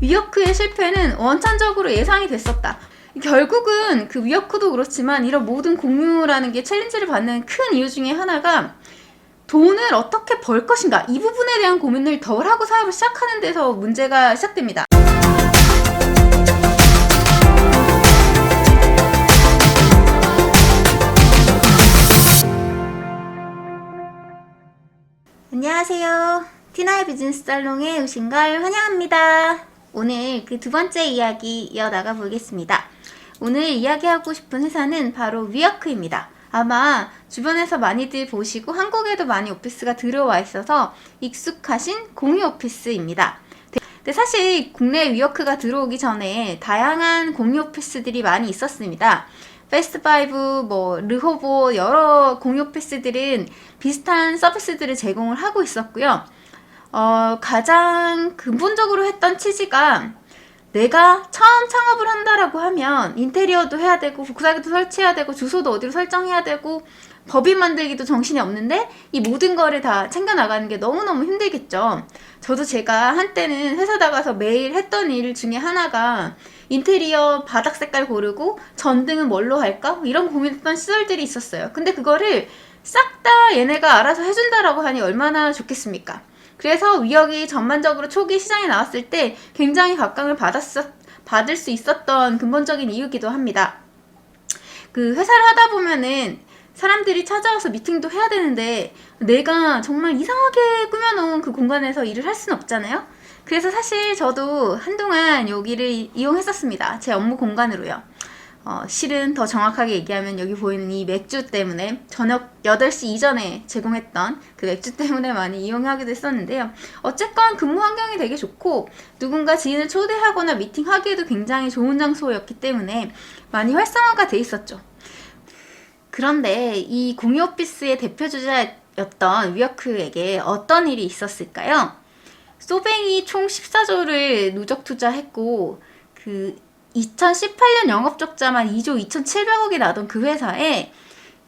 위워크의 실패는 원천적으로 예상이 됐었다. 결국은 그 위워크도 그렇지만 이런 모든 공유라는 게 챌린지를 받는 큰 이유 중에 하나가 돈을 어떻게 벌 것인가, 이 부분에 대한 고민을 덜 하고 사업을 시작하는 데서 문제가 시작됩니다. 안녕하세요. 티나의 비즈니스 살롱에 오신 걸 환영합니다. 오늘 그 두 번째 이야기 이어나가 보겠습니다. 오늘 이야기하고 싶은 회사는 바로 위워크입니다. 아마 주변에서 많이들 보시고 한국에도 많이 오피스가 들어와 있어서 익숙하신 공유 오피스입니다. 근데 사실 국내 위워크가 들어오기 전에 다양한 공유 오피스들이 많이 있었습니다. 패스트파이브, 르호보, 여러 공유 오피스들은 비슷한 서비스들을 제공을 하고 있었고요. 가장 근본적으로 했던 취지가 내가 처음 창업을 한다라고 하면 인테리어도 해야 되고 복사기도 설치해야 되고 주소도 어디로 설정해야 되고 법인 만들기도 정신이 없는데 이 모든 거를 다 챙겨나가는 게 너무너무 힘들겠죠. 저도 제가 한때는 회사 나가서 매일 했던 일 중에 하나가 인테리어 바닥 색깔 고르고 전등은 뭘로 할까? 이런 고민했던 시절들이 있었어요. 근데 그거를 싹 다 얘네가 알아서 해준다라고 하니 얼마나 좋겠습니까? 그래서 위워크가 전반적으로 초기 시장에 나왔을 때 굉장히 각광을 받을 수 있었던 근본적인 이유이기도 합니다. 그 회사를 하다 보면은 사람들이 찾아와서 미팅도 해야 되는데 내가 정말 이상하게 꾸며놓은 그 공간에서 일을 할 수는 없잖아요. 그래서 사실 저도 한동안 여기를 이용했었습니다. 제 업무 공간으로요. 실은 더 정확하게 얘기하면 여기 보이는 이 맥주 때문에 저녁 8시 이전에 제공했던 그 맥주 때문에 많이 이용하기도 했었는데요. 어쨌건 근무 환경이 되게 좋고 누군가 지인을 초대하거나 미팅하기에도 굉장히 좋은 장소였기 때문에 많이 활성화가 돼 있었죠. 그런데 이 공유 오피스의 대표 주자였던 위워크에게 어떤 일이 있었을까요? 소뱅이 총 14조를 누적 투자했고 2018년 영업 적자만 2조 2,700억이 나던 그 회사에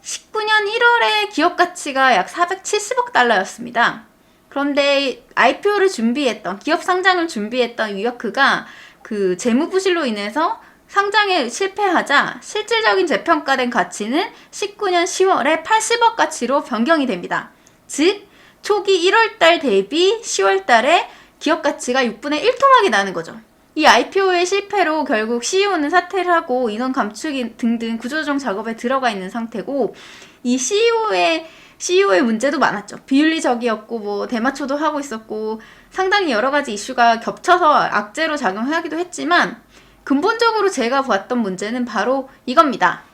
19년 1월에 기업 가치가 약 470억 달러였습니다. 그런데 IPO를 준비했던, 기업 상장을 준비했던 위워크가 그 재무부실로 인해서 상장에 실패하자 실질적인 재평가된 가치는 19년 10월에 80억 가치로 변경이 됩니다. 즉 초기 1월달 대비 10월달에 기업 가치가 6분의 1토막이 나는 거죠. 이 IPO의 실패로 결국 CEO는 사퇴를 하고 인원 감축 등등 구조조정 작업에 들어가 있는 상태고, 이 CEO의 문제도 많았죠. 비윤리적이었고 대마초도 하고 있었고 상당히 여러 가지 이슈가 겹쳐서 악재로 작용하기도 했지만 근본적으로 제가 봤던 문제는 바로 이겁니다.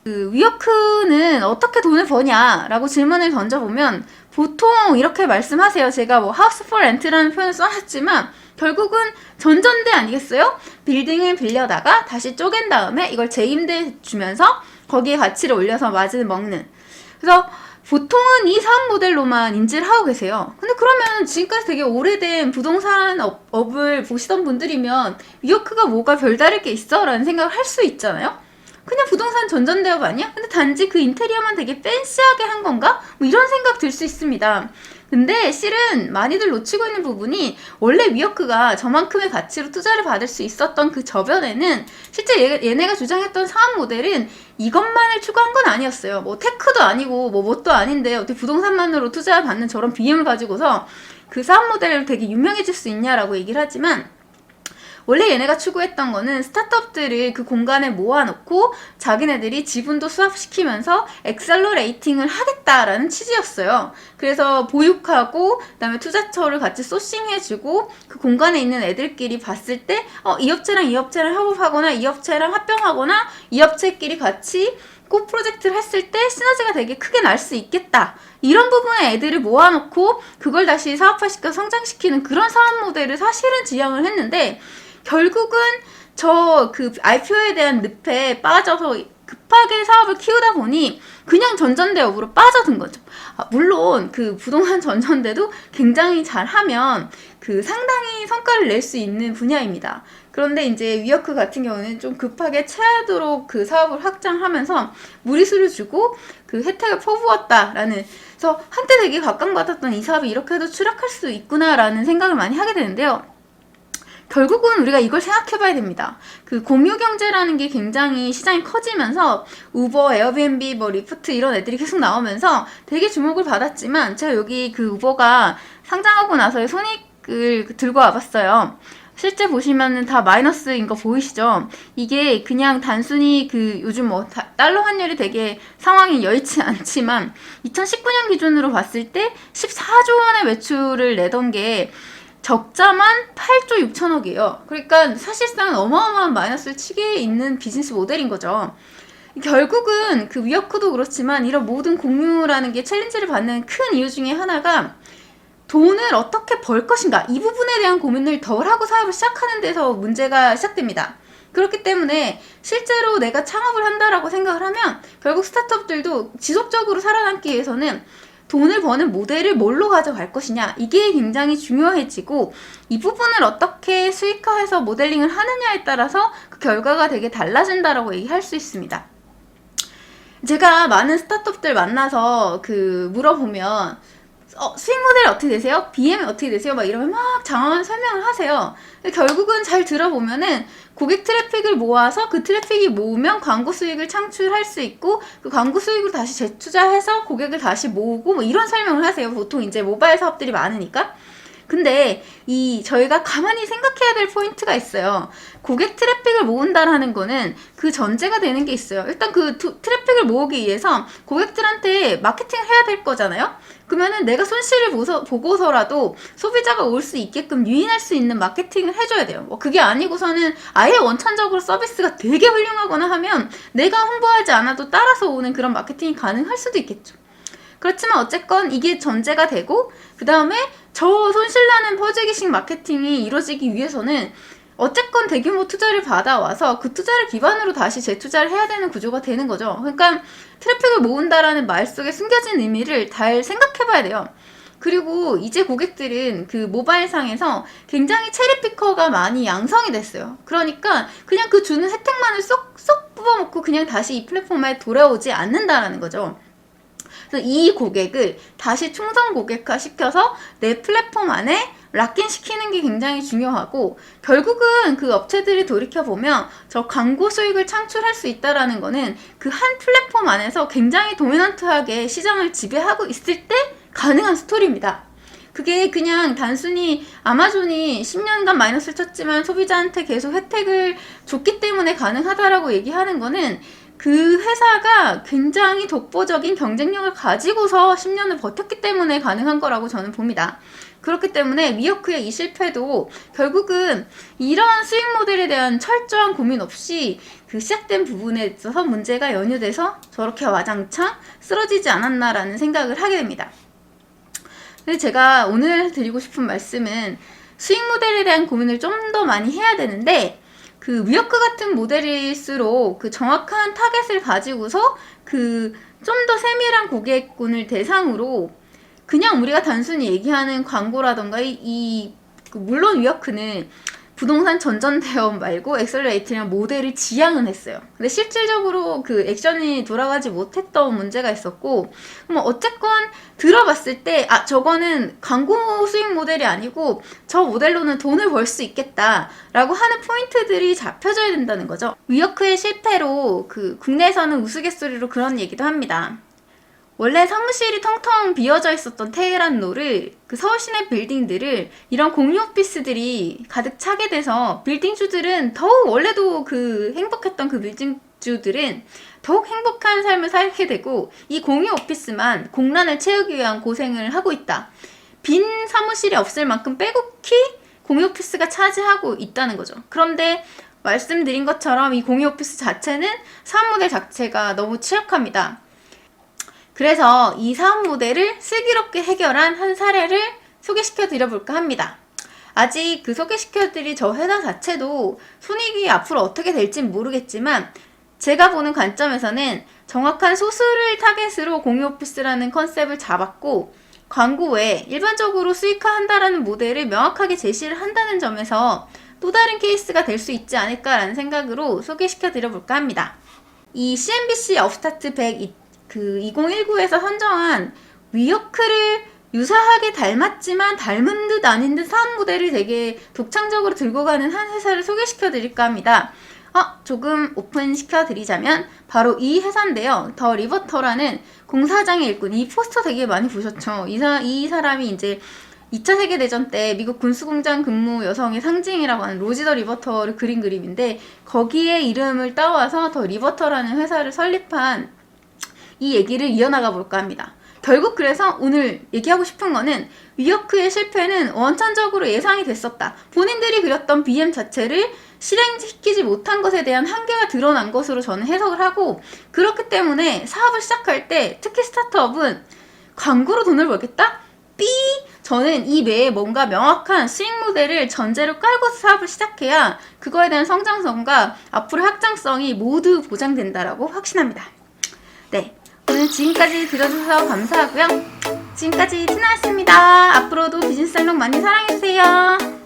위워크는 어떻게 돈을 버냐라고 질문을 던져보면 보통 이렇게 말씀하세요. 제가 하우스 포 렌트라는 표현을 써놨지만 결국은 전전대 아니겠어요? 빌딩을 빌려다가 다시 쪼갠 다음에 이걸 재임대 주면서 거기에 가치를 올려서 마진을 먹는. 그래서 보통은 이 사업 모델로만 인지를 하고 계세요. 근데 그러면 지금까지 되게 오래된 부동산 업을 보시던 분들이면 위워크가 뭐가 별다를 게 있어? 라는 생각을 할 수 있잖아요. 그냥 부동산 전전대업 아니야? 근데 단지 그 인테리어만 되게 팬시하게 한 건가? 이런 생각 들 수 있습니다. 근데 실은 많이들 놓치고 있는 부분이 원래 위워크가 저만큼의 가치로 투자를 받을 수 있었던 그 저변에는 실제 얘네가 주장했던 사업 모델은 이것만을 추구한 건 아니었어요. 테크도 아니고 뭣도 아닌데 어떻게 부동산만으로 투자를 받는 저런 BM을 가지고서 그 사업 모델을 되게 유명해질 수 있냐라고 얘기를 하지만 원래 얘네가 추구했던 거는 스타트업들을 그 공간에 모아놓고 자기네들이 지분도 수합시키면서 엑셀러레이팅을 하겠다라는 취지였어요. 그래서 보육하고 그다음에 투자처를 같이 소싱해주고 그 공간에 있는 애들끼리 봤을 때 이 업체랑 이 업체랑 협업하거나 이 업체랑 합병하거나 이 업체끼리 같이 꼭 프로젝트를 했을 때 시너지가 되게 크게 날 수 있겠다. 이런 부분에 애들을 모아놓고 그걸 다시 사업화시켜 성장시키는 그런 사업 모델을 사실은 지향을 했는데 결국은 IPO에 대한 늪에 빠져서 급하게 사업을 키우다 보니 그냥 전전대업으로 빠져든 거죠. 물론 그 부동산 전전대도 굉장히 잘하면 상당히 성과를 낼 수 있는 분야입니다. 그런데 이제 위워크 같은 경우는 좀 급하게 채하도록 그 사업을 확장하면서 무리수를 주고 그 혜택을 퍼부었다라는, 그래서 한때 되게 각광받았던 이 사업이 이렇게 해도 추락할 수 있구나라는 생각을 많이 하게 되는데요. 결국은 우리가 이걸 생각해 봐야 됩니다. 그 공유 경제라는 게 굉장히 시장이 커지면서 우버, 에어비앤비, 뭐 리프트 이런 애들이 계속 나오면서 되게 주목을 받았지만 제가 여기 그 우버가 상장하고 나서의 손익을 들고 와봤어요. 실제 보시면은 다 마이너스인 거 보이시죠? 이게 그냥 단순히 그 요즘 뭐 달러 환율이 되게 상황이 여의치 않지만 2019년 기준으로 봤을 때 14조 원의 매출을 내던 게 적자만 8조 6천억이에요. 그러니까 사실상 어마어마한 마이너스를 치게 있는 비즈니스 모델인 거죠. 결국은 그 위어크도 그렇지만 이런 모든 공유라는 게 챌린지를 받는 큰 이유 중에 하나가 돈을 어떻게 벌 것인가, 이 부분에 대한 고민을 덜 하고 사업을 시작하는 데서 문제가 시작됩니다. 그렇기 때문에 실제로 내가 창업을 한다라고 생각을 하면 결국 스타트업들도 지속적으로 살아남기 위해서는 돈을 버는 모델을 뭘로 가져갈 것이냐, 이게 굉장히 중요해지고 이 부분을 어떻게 수익화해서 모델링을 하느냐에 따라서 그 결과가 되게 달라진다라고 얘기할 수 있습니다. 제가 많은 스타트업들 만나서 물어보면 수익 모델이 어떻게 되세요? BM이 어떻게 되세요? 막 이러면 막 장황한 설명을 하세요. 결국은 잘 들어보면은 고객 트래픽을 모아서 그 트래픽이 모으면 광고 수익을 창출할 수 있고 그 광고 수익으로 다시 재투자해서 고객을 다시 모으고 뭐 이런 설명을 하세요. 보통 이제 모바일 사업들이 많으니까. 근데 저희가 가만히 생각해야 될 포인트가 있어요. 고객 트래픽을 모은다라는 거는 그 전제가 되는 게 있어요. 일단 그 트래픽을 모으기 위해서 고객들한테 마케팅을 해야 될 거잖아요. 그러면은 내가 손실을 보고서라도 소비자가 올 수 있게끔 유인할 수 있는 마케팅을 해줘야 돼요. 뭐 그게 아니고서는 아예 원천적으로 서비스가 되게 훌륭하거나 하면 내가 홍보하지 않아도 따라서 오는 그런 마케팅이 가능할 수도 있겠죠. 그렇지만 어쨌건 이게 전제가 되고 그 다음에 저 손실나는 퍼즐기식 마케팅이 이루어지기 위해서는 어쨌건 대규모 투자를 받아와서 그 투자를 기반으로 다시 재투자를 해야 되는 구조가 되는 거죠. 그러니까 트래픽을 모은다라는 말 속에 숨겨진 의미를 잘 생각해 봐야 돼요. 그리고 이제 고객들은 그 모바일상에서 굉장히 체리피커가 많이 양성이 됐어요. 그러니까 그냥 그 주는 혜택만을 쏙쏙 뽑아먹고 그냥 다시 이 플랫폼에 돌아오지 않는다라는 거죠. 그래서 이 고객을 다시 충성 고객화 시켜서 내 플랫폼 안에 락인 시키는 게 굉장히 중요하고, 결국은 그 업체들이 돌이켜보면 저 광고 수익을 창출할 수 있다라는 거는 그 한 플랫폼 안에서 굉장히 도미넌트하게 시장을 지배하고 있을 때 가능한 스토리입니다. 그게 그냥 단순히 아마존이 10년간 마이너스를 쳤지만 소비자한테 계속 혜택을 줬기 때문에 가능하다라고 얘기하는 거는 그 회사가 굉장히 독보적인 경쟁력을 가지고서 10년을 버텼기 때문에 가능한 거라고 저는 봅니다. 그렇기 때문에 위어크의 이 실패도 결국은 이런 수익 모델에 대한 철저한 고민 없이 그 시작된 부분에 있어서 문제가 연유돼서 저렇게 와장창 쓰러지지 않았나라는 생각을 하게 됩니다. 근데 제가 오늘 드리고 싶은 말씀은 수익 모델에 대한 고민을 좀 더 많이 해야 되는데, 그 위어크 같은 모델일수록 그 정확한 타겟을 가지고서 그 좀 더 세밀한 고객군을 대상으로 그냥 우리가 단순히 얘기하는 광고라던가 물론 위어크는 부동산 전전대업 말고 엑셀러레이트랑 모델을 지향은 했어요. 근데 실질적으로 그 액션이 돌아가지 못했던 문제가 있었고, 어쨌건 들어봤을 때 저거는 광고 수익 모델이 아니고 저 모델로는 돈을 벌 수 있겠다라고 하는 포인트들이 잡혀져야 된다는 거죠. 위어크의 실패로 그 국내에서는 우스갯소리로 그런 얘기도 합니다. 원래 사무실이 텅텅 비어져 있었던 테헤란로를, 그 서울 시내 빌딩들을 이런 공유 오피스들이 가득 차게 돼서 빌딩주들은 더욱, 원래도 그 행복했던 그 빌딩주들은 더욱 행복한 삶을 살게 되고, 이 공유 오피스만 공란을 채우기 위한 고생을 하고 있다. 빈 사무실이 없을 만큼 빼곡히 공유 오피스가 차지하고 있다는 거죠. 그런데 말씀드린 것처럼 이 공유 오피스 자체는 사업 모델 자체가 너무 취약합니다. 그래서 이 사업 모델을 슬기롭게 해결한 한 사례를 소개시켜 드려볼까 합니다. 아직 그 소개시켜드릴 저 회사 자체도 손익이 앞으로 어떻게 될진 모르겠지만, 제가 보는 관점에서는 정확한 소수를 타겟으로 공유 오피스라는 컨셉을 잡았고, 광고 외에 일반적으로 수익화한다라는 모델을 명확하게 제시를 한다는 점에서 또 다른 케이스가 될 수 있지 않을까라는 생각으로 소개시켜 드려볼까 합니다. 이 CNBC 업스타트 100 2019에서 선정한 위어크를 유사하게 닮았지만 닮은 듯 아닌 듯 사업 모델을 되게 독창적으로 들고 가는 한 회사를 소개시켜 드릴까 합니다. 조금 오픈시켜 드리자면 바로 이 회사인데요. 더 리버터라는 공사장의 일꾼. 이 포스터 되게 많이 보셨죠? 이 사람이 이제 2차 세계대전 때 미국 군수공장 근무 여성의 상징이라고 하는 로지 더 리버터를 그린 그림인데, 거기에 이름을 따와서 더 리버터라는 회사를 설립한 이 얘기를 이어나가 볼까 합니다. 결국 그래서 오늘 얘기하고 싶은 거는, 위워크의 실패는 원천적으로 예상이 됐었다. 본인들이 그렸던 BM 자체를 실행시키지 못한 것에 대한 한계가 드러난 것으로 저는 해석을 하고, 그렇기 때문에 사업을 시작할 때, 특히 스타트업은 광고로 돈을 벌겠다? 저는 이 외에 뭔가 명확한 수익 모델을 전제로 깔고 사업을 시작해야 그거에 대한 성장성과 앞으로의 확장성이 모두 보장된다라고 확신합니다. 네, 오늘 지금까지 들어주셔서 감사하고요. 지금까지 티나였습니다. 앞으로도 비즈니스 살롱 많이 사랑해주세요.